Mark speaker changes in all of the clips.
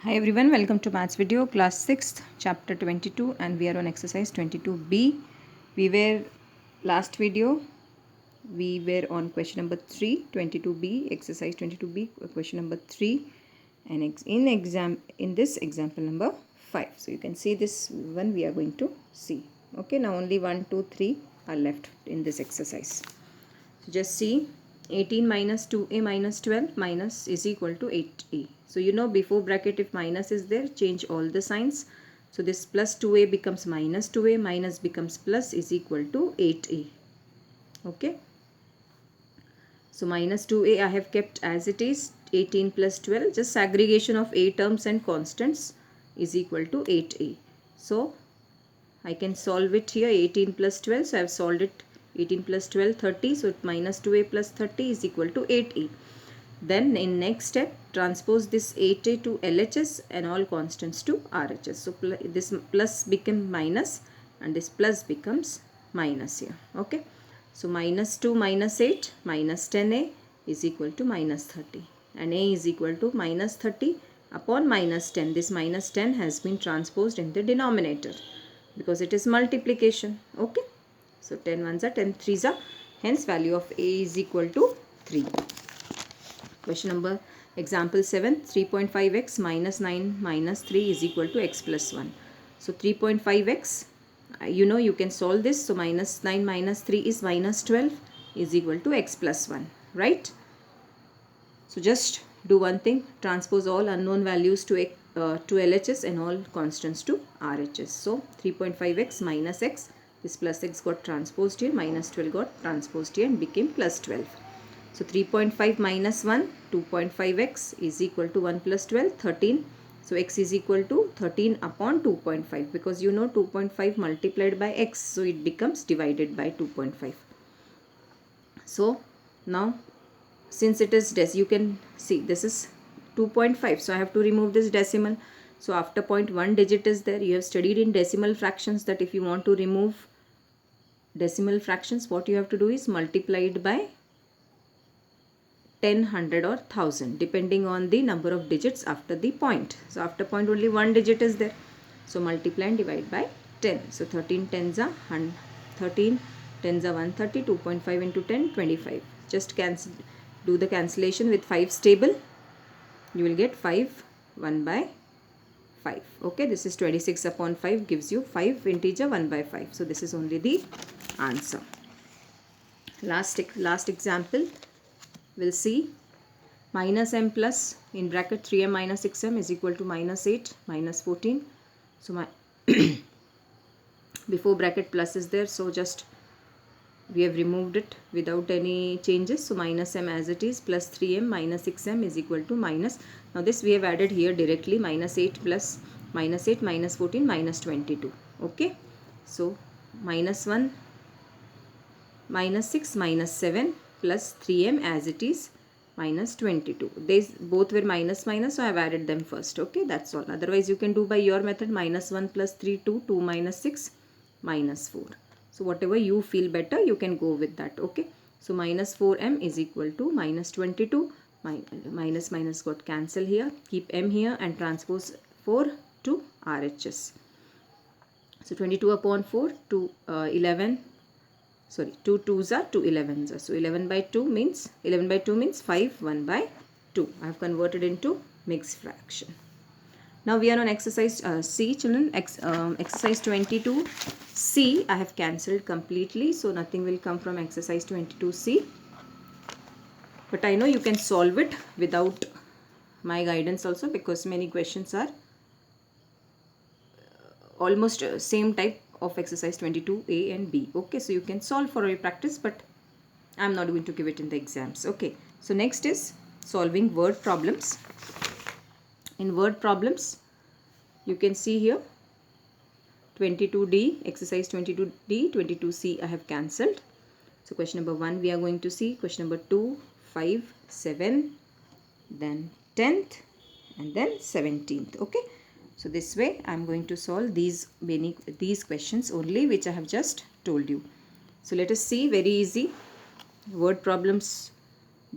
Speaker 1: Hi everyone, welcome to maths video class 6th chapter 22 and we are on exercise 22b. We were last video we were on question number 3, 22b, exercise 22b, question number 3 and in this example number 5. So you can see this one we are going to see. Okay, now only 1, 2, 3 are left in this exercise. So just see 18 minus 2a minus 12 minus is equal to 8a. So you know before bracket if minus is there, change all the signs. So this plus 2a becomes minus 2a, minus becomes plus is equal to 8a. Okay. So minus 2a I have kept as it is, 18 plus 12, just aggregation of a terms and constants is equal to 8a. So I can solve it here, 18 plus 12, so I have solved it, 18 plus 12, 30, so minus 2a plus 30 is equal to 8a. Then in next step, transpose this 8a to LHS and all constants to RHS. So this plus becomes minus and this plus becomes minus here. Okay. So minus 2 minus 8 minus 10a is equal to minus 30. And a is equal to minus 30 upon minus 10. This minus 10 has been transposed in the denominator because it is multiplication. Okay. So 10 ones are 10 threes are. Hence value of a is equal to 3. Question number example 7, 3.5x minus 9 minus 3 is equal to x plus 1. So 3.5x, you know you can solve this. So minus 9 minus 3 is minus 12 is equal to x plus 1, right? So just do one thing, transpose all unknown values to LHS and all constants to RHS. So 3.5x minus x, this plus x got transposed here, minus 12 got transposed here and became plus 12. So 3.5 minus 1, 2.5x is equal to 1 plus 12, 13. So x is equal to 13 upon 2.5 because you know 2.5 multiplied by x. So it becomes divided by 2.5. So now since it is you can see this is 2.5. So I have to remove this decimal. So after 0.1 digit is there. You have studied in decimal fractions that if you want to remove decimal fractions, what you have to do is multiply it by 10, 100 or 1000 depending on the number of digits after the point. So after point only one digit is there. So multiply and divide by 10. So 13 tens are 13 tens are 130, 2.5 into 10, 25. Just cancel, do the cancellation with 5's table. You will get 5 1 by 5. Okay, this is 26 upon 5 gives you 5 integer 1 by 5. So this is only the answer. Last example. We'll see minus m plus in bracket 3m minus 6m is equal to minus 8 minus 14. So my before bracket plus is there, so just we have removed it without any changes. So minus m as it is plus 3m minus 6m is equal to minus. Now this we have added here directly, minus 8 plus minus 8 minus 14 minus 22. Okay. So minus 1 minus 6 minus 7 plus 3m as it is minus 22. These both were minus minus, so I have added them first. Okay, that's all. Otherwise you can do by your method, minus 1 plus 3 2, 2 minus 6 minus 4. So whatever you feel better you can go with that. Okay, so minus 4m is equal to minus 22. Minus minus got cancel here, keep m here and transpose 4 to RHS. So 22 upon 4 to 11. Sorry, 2 2s are 2 11s. So 11 by 2 means 5 1 by 2. I have converted into mixed fraction. Now we are on exercise C, children. Exercise 22C I have cancelled completely. So nothing will come from exercise 22C. But I know you can solve it without my guidance also because many questions are almost same type of exercise 22A and B. Okay, so you can solve for your practice, but I'm not going to give it in the exams. Okay, so next is solving word problems. In word problems, you can see here 22D, exercise 22D, 22C I have cancelled. So question number 1 we are going to see, question number 2, 5, 7, then 10th and then 17th. Okay. So this way I am going to solve these questions only which I have just told you. So let us see, very easy. Word problems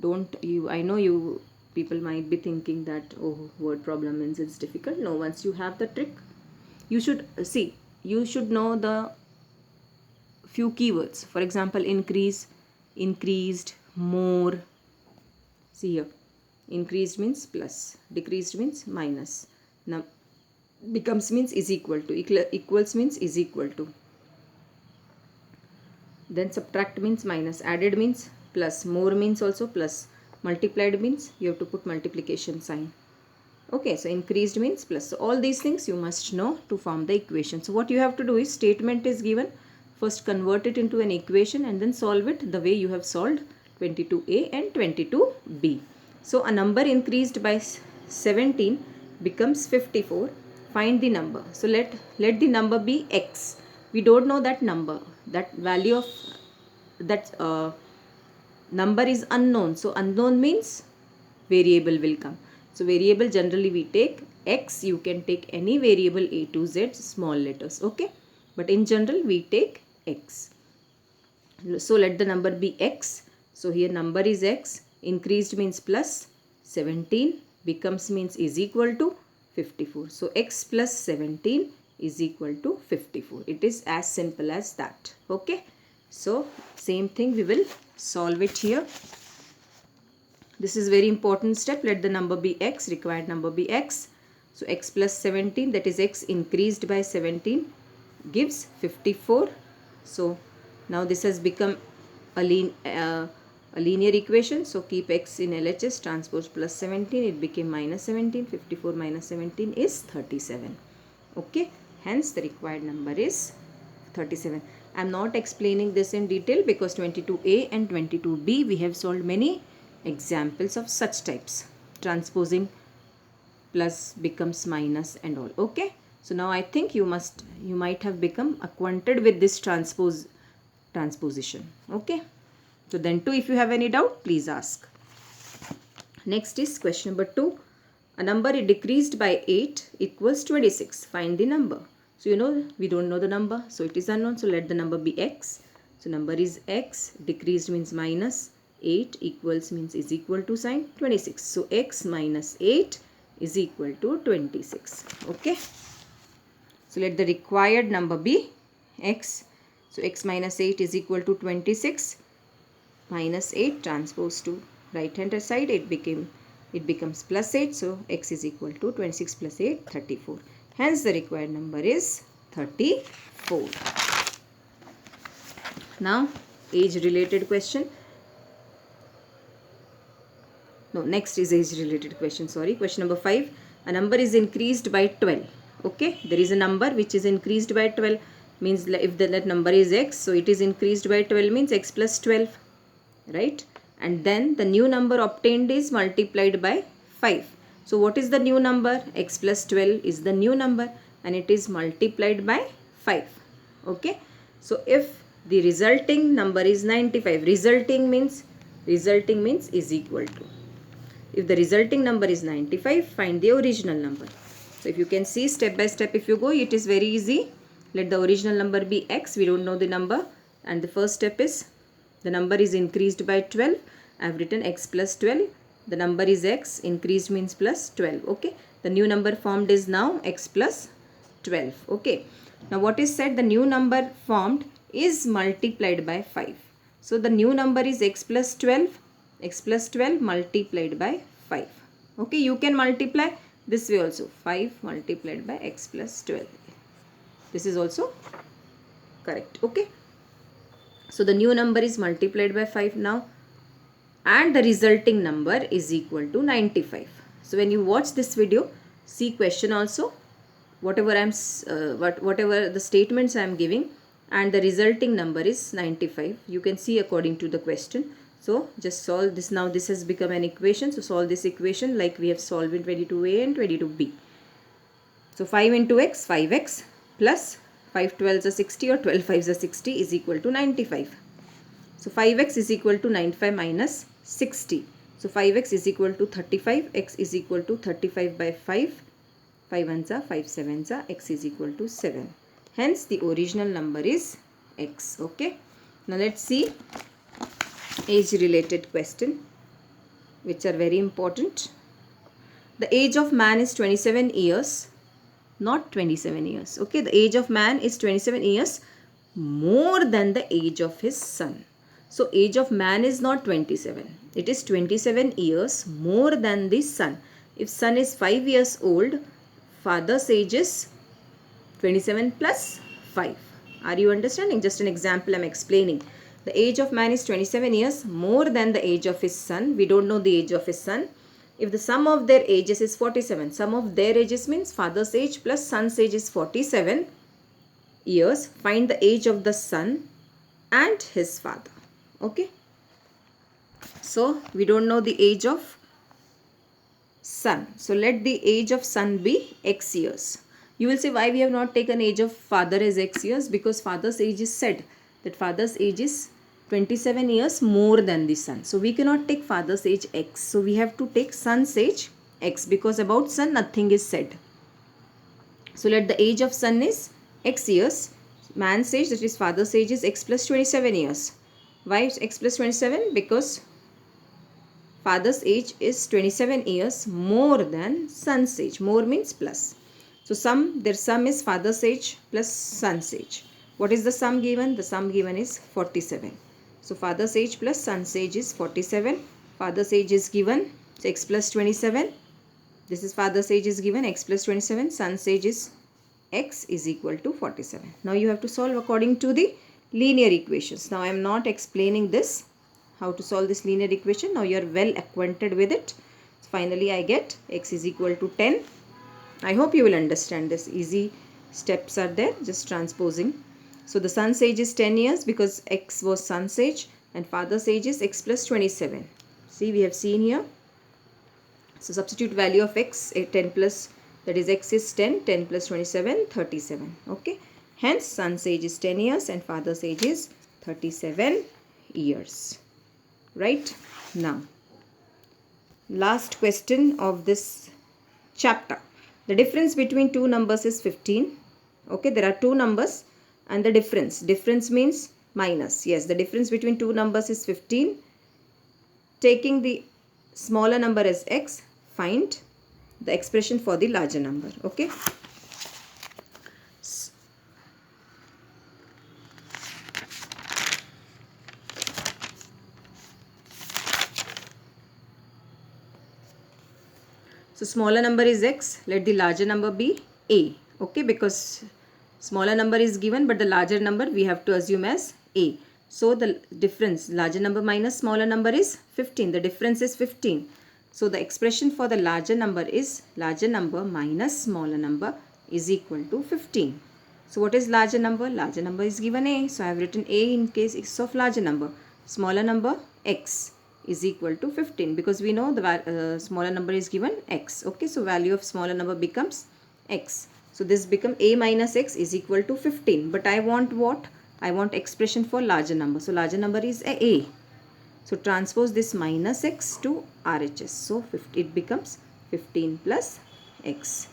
Speaker 1: I know you people might be thinking that, oh, word problem means it's difficult. No, once you have the trick, you should see, you should know the few keywords. For example, increase, increased, more. See here, increased means plus, decreased means minus. Now, becomes means is equal to, equals means is equal to. Then subtract means minus, added means plus, more means also plus, multiplied means you have to put multiplication sign. Okay, so increased means plus. So all these things you must know to form the equation. So what you have to do is, statement is given, first convert it into an equation and then solve it the way you have solved 22a and 22b. So a number increased by 17 becomes 54. Find the number. So let the number be x. We don't know that number. That value of that number is unknown. So unknown means variable will come. So variable generally we take x. You can take any variable a to z small letters. Okay. But in general we take x. So let the number be x. So here number is x. Increased means plus, 17 becomes means is equal to 54. So x plus 17 is equal to 54. It is as simple as that. Okay. So same thing we will solve it here. This is very important step. Let the number be x, required number be x. So x plus 17, that is x increased by 17 gives 54. So now this has become a linear equation. So keep x in LHS, transpose plus 17, it became minus 17. 54 minus 17 is 37. Okay, hence the required number is 37. I am not explaining this in detail because 22a and 22b we have solved many examples of such types. Transposing plus becomes minus and all. Okay, so now I think you might have become acquainted with this transposition. Okay, so then too, if you have any doubt, please ask. Next is question number 2. A number decreased by 8 equals 26. Find the number. So you know we don't know the number, so it is unknown. So let the number be x. So number is x. Decreased means minus. 8 equals means is equal to sign 26. So x minus 8 is equal to 26. Okay. So let the required number be x. So x minus 8 is equal to 26. Minus 8 transpose to right hand side, it becomes plus 8. So x is equal to 26 plus 8, 34. Hence the required number is 34. Now age related question. No, next is age related question. Sorry. Question number 5. A number is increased by 12. Okay. There is a number which is increased by 12. Means if that number is x, so it is increased by 12 means x plus 12. Right. And then the new number obtained is multiplied by 5. So what is the new number? X plus 12 is the new number and it is multiplied by 5. Okay. So if the resulting number is 95, resulting means is equal to. If the resulting number is 95, find the original number. So if you can see step by step, if you go, it is very easy. Let the original number be x. We don't know the number. And the first step is the number is increased by 12. I have written x plus 12. The number is x. Increased means plus 12. Okay. The new number formed is now x plus 12. Okay. Now what is said? The new number formed is multiplied by 5. So the new number is x plus 12. X plus 12 multiplied by 5. Okay. You can multiply this way also. 5 multiplied by x plus 12. This is also correct. Okay. So the new number is multiplied by 5 now. And the resulting number is equal to 95. So when you watch this video, see question also, whatever the statements I am giving, and the resulting number is 95. You can see according to the question. So just solve this. Now this has become an equation. So solve this equation like we have solved in 22a and 22b. So 5 into x, 5x plus 5 12s are 60 or 12 5s are 60 is equal to 95. So 5x is equal to 95 minus 60. So 5x is equal to 35. X is equal to 35 by 5. 5 1s are 5 7s are x is equal to 7. Hence the original number is x. Okay. Now let's see age related question. which are very important. The age of man is 27 years, not 27 years. Okay, the age of man is 27 years more than the age of his son. So age of man is not 27. It is 27 years more than the son. If son is 5 years old, father's age is 27 plus 5. Are you understanding? Just an example I am explaining. The age of man is 27 years more than the age of his son. We don't know the age of his son. If the sum of their ages is 47, sum of their ages means father's age plus son's age is 47 years. Find the age of the son and his father. Okay. So we don't know the age of son. So let the age of son be x years. You will say why we have not taken age of father as x years, because father's age is said that father's age is 27 years more than the son. So we cannot take father's age x. So we have to take son's age x, because about son nothing is said. So let the age of son is x years. Man's age, that is father's age, is x plus 27 years. Why is x plus 27? Because father's age is 27 years more than son's age. More means plus. So their sum is father's age plus son's age. What is the sum given? The sum given is 47. So father's age plus son's age is 47. Father's age is given, so x plus 27. This is father's age is given, x plus 27. Son's age is x is equal to 47. Now you have to solve according to the linear equations. Now I am not explaining this, how to solve this linear equation. Now you are well acquainted with it. So finally I get x is equal to 10. I hope you will understand this. Easy steps are there, just transposing. So the son's age is 10 years because x was son's age, and father's age is x plus 27. See, we have seen here. So substitute value of x, 10 plus, that is x is 10, 10 plus 27, 37. Okay. Hence son's age is 10 years and father's age is 37 years. Right. Now, last question of this chapter. The difference between two numbers is 15. Okay, there are two numbers and the difference means minus. Yes, the difference between two numbers is 15. Taking the smaller number as x, find the expression for the larger number. Okay. So smaller number is x, let the larger number be a. Okay, because smaller number is given but the larger number we have to assume as a. So the difference, larger number minus smaller number is 15. The difference is 15. So the expression for the larger number is larger number minus smaller number is equal to 15. So what is larger number? Larger number is given a. So I have written a in case it's of larger number. Smaller number x is equal to 15, because we know the smaller number is given x. Okay, so value of smaller number becomes x. So this become a minus x is equal to 15. But I want what? I want expression for larger number. So larger number is a. So transpose this minus x to RHS. So it becomes 15 plus x.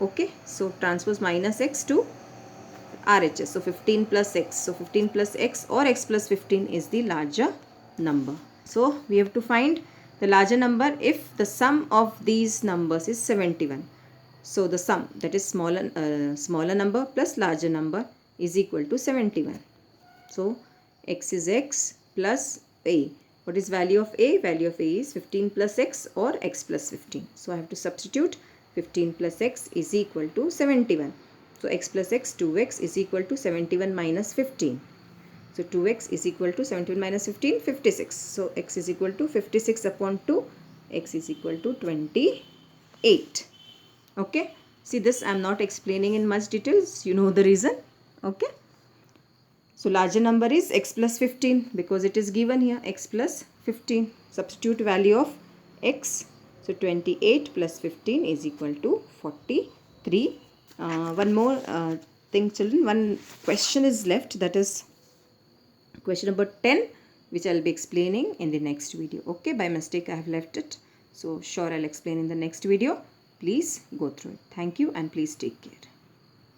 Speaker 1: Okay, so transpose minus x to RHS. So 15 plus x. So 15 plus x or x plus 15 is the larger number. So we have to find the larger number if the sum of these numbers is 71. So the sum, that is smaller number plus larger number, is equal to 71. So x is x plus a. What is value of a? Value of a is 15 plus x or x plus 15. So I have to substitute 15 plus x is equal to 71. So x plus x, 2x is equal to 71 minus 15. So 2x is equal to 71 minus 15, 56. So x is equal to 56 upon 2. X is equal to 28. Okay. See, this I am not explaining in much details. You know the reason. Okay. So larger number is x plus 15 because it is given here, x plus 15. Substitute value of x. So 28 plus 15 is equal to 43. One more thing, children. One question is left, that is question number 10, which I will be explaining in the next video. Okay, by mistake I have left it. So sure, I'll explain in the next video. Please go through it. Thank you and please take care.